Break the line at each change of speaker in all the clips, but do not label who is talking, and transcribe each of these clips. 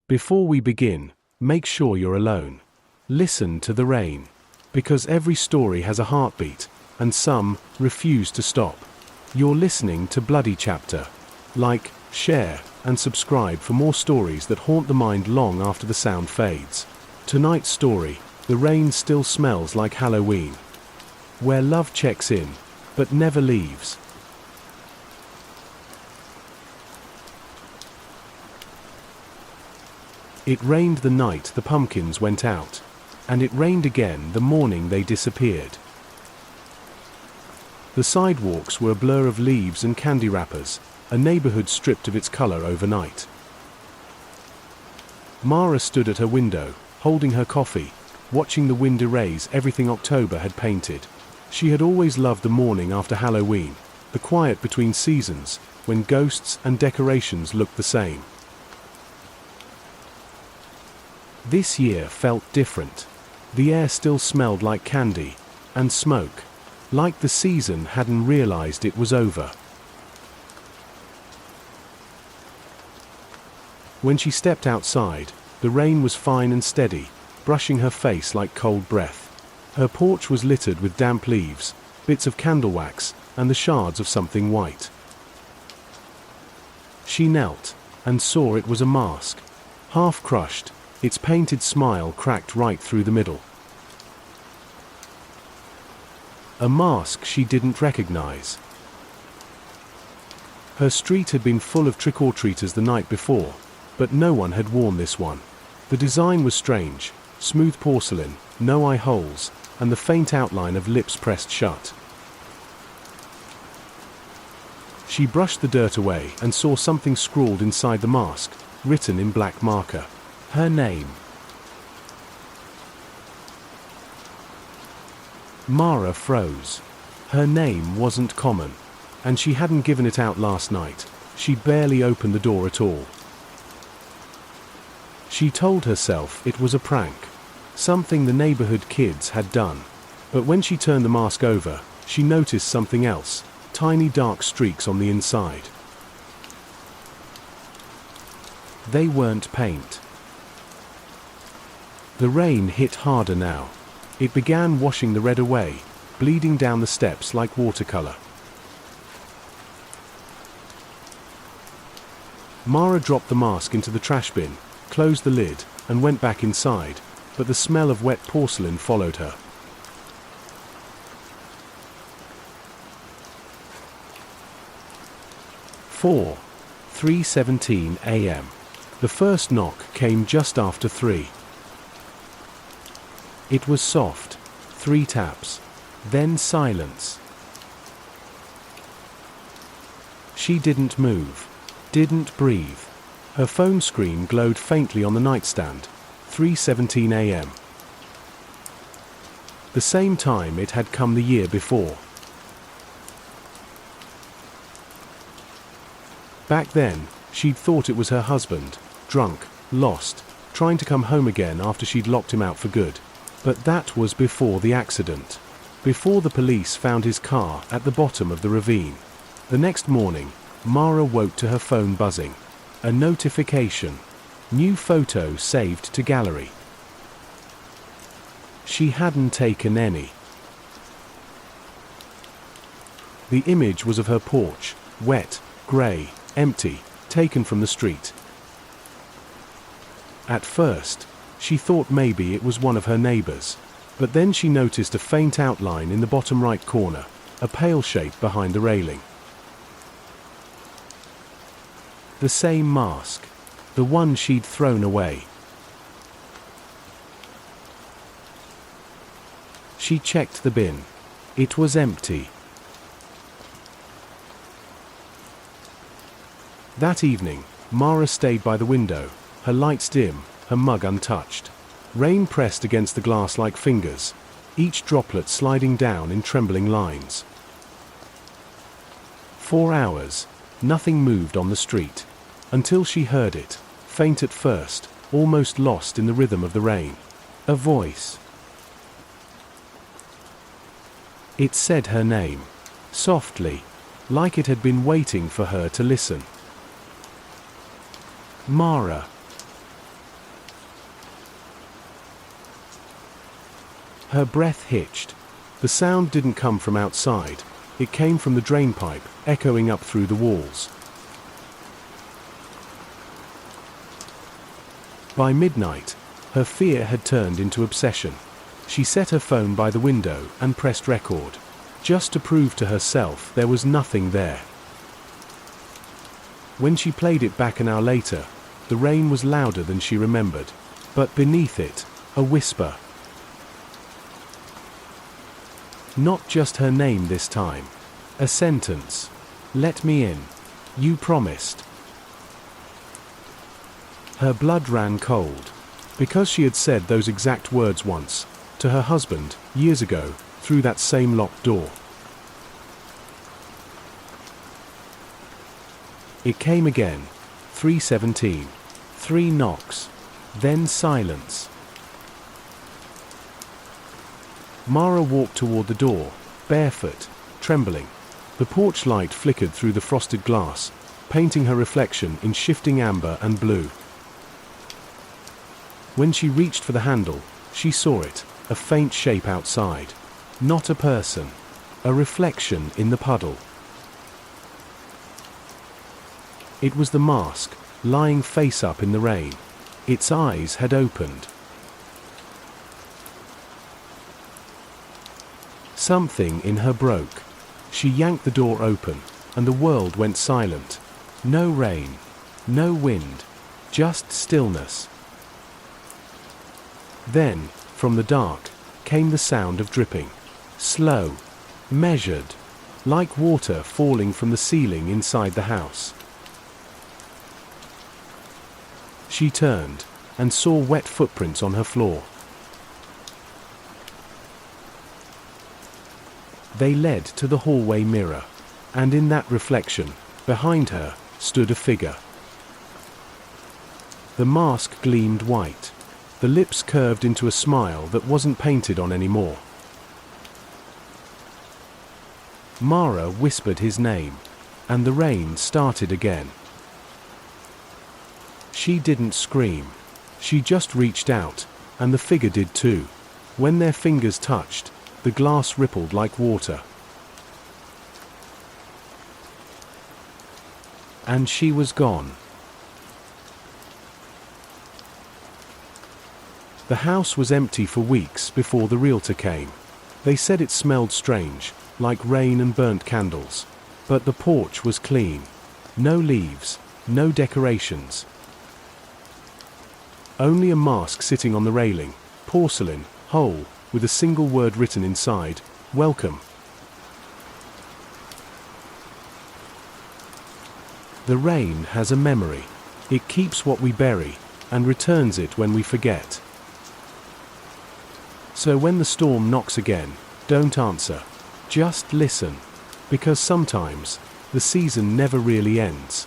Before we begin, make sure you're alone. Listen to the rain. Because every story has a heartbeat, and some refuse to stop. You're listening to Bloody Chapter. Like, share, and subscribe for more stories that haunt the mind long after the sound fades. Tonight's story, The Rain Still Smells Like Halloween. Where love checks in, but never leaves. It rained the night the pumpkins went out, and it rained again the morning they disappeared. The sidewalks were a blur of leaves and candy wrappers, a neighborhood stripped of its color overnight. Mara stood at her window, holding her coffee, watching the wind erase everything October had painted. She had always loved the morning after Halloween, the quiet between seasons, when ghosts and decorations looked the same. This year felt different. The air still smelled like candy and smoke, like the season hadn't realized it was over. When she stepped outside, the rain was fine and steady, brushing her face like cold breath. Her porch was littered with damp leaves, bits of candle wax, and the shards of something white. She knelt and saw it was a mask, half crushed, its painted smile cracked right through the middle. A mask she didn't recognize. Her street had been full of trick-or-treaters the night before, but no one had worn this one. The design was strange, smooth porcelain, no eye holes, and the faint outline of lips pressed shut. She brushed the dirt away and saw something scrawled inside the mask, written in black marker. Her name. Mara froze. Her name wasn't common, and she hadn't given it out last night. She barely opened the door at all. She told herself it was a prank, something the neighborhood kids had done. But when she turned the mask over, she noticed something else, tiny dark streaks on the inside. They weren't paint. The rain hit harder now. It began washing the red away, bleeding down the steps like watercolor. Mara dropped the mask into the trash bin, closed the lid, and went back inside, but the smell of wet porcelain followed her. Four, 3:17 a.m. The first knock came just after 3. It was soft, 3 taps, then silence. She didn't move, didn't breathe. Her phone screen glowed faintly on the nightstand, 3:17 a.m. The same time it had come the year before. Back then, she'd thought it was her husband, drunk, lost, trying to come home again after she'd locked him out for good. But that was before the accident. Before the police found his car at the bottom of the ravine. The next morning, Mara woke to her phone buzzing. A notification. New photo saved to gallery. She hadn't taken any. The image was of her porch, wet, grey, empty, taken from the street. At first, she thought maybe it was one of her neighbors, but then she noticed a faint outline in the bottom right corner, a pale shape behind the railing. The same mask, the one she'd thrown away. She checked the bin. It was empty. That evening, Mara stayed by the window, her lights dim, her mug untouched. Rain pressed against the glass like fingers, each droplet sliding down in trembling lines. 4 hours, nothing moved on the street, until she heard it, faint at first, almost lost in the rhythm of the rain. A voice. It said her name, softly, like it had been waiting for her to listen. Mara. Her breath hitched. The sound didn't come from outside. It came from the drainpipe, echoing up through the walls. By midnight, her fear had turned into obsession. She set her phone by the window and pressed record, just to prove to herself there was nothing there. When she played it back an hour later, the rain was louder than she remembered, but beneath it, a whisper. Not just her name this time. A sentence. "Let me in. You promised." Her blood ran cold, because she had said those exact words once, to her husband, years ago, through that same locked door. It came again. 3:17. 3 knocks. Then silence. Mara walked toward the door, barefoot, trembling. The porch light flickered through the frosted glass, painting her reflection in shifting amber and blue. When she reached for the handle, she saw it, a faint shape outside. Not a person. A reflection in the puddle. It was the mask, lying face up in the rain. Its eyes had opened. Something in her broke. She yanked the door open, and the world went silent. No rain, no wind, just stillness. Then, from the dark, came the sound of dripping. Slow, measured, like water falling from the ceiling inside the house. She turned, and saw wet footprints on her floor. They led to the hallway mirror, and in that reflection, behind her, stood a figure. The mask gleamed white. The lips curved into a smile that wasn't painted on anymore. Mara whispered his name, and the rain started again. She didn't scream. She just reached out, and the figure did too. When their fingers touched, the glass rippled like water. And she was gone. The house was empty for weeks before the realtor came. They said it smelled strange, like rain and burnt candles. But the porch was clean. No leaves, no decorations. Only a mask sitting on the railing, porcelain, whole, with a single word written inside, "Welcome." The rain has a memory. It keeps what we bury, and returns it when we forget. So when the storm knocks again, don't answer. Just listen. Because sometimes, the season never really ends.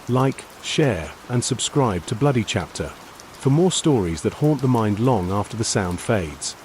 Like, share, and subscribe to Bloody Chapter for more stories that haunt the mind long after the sound fades.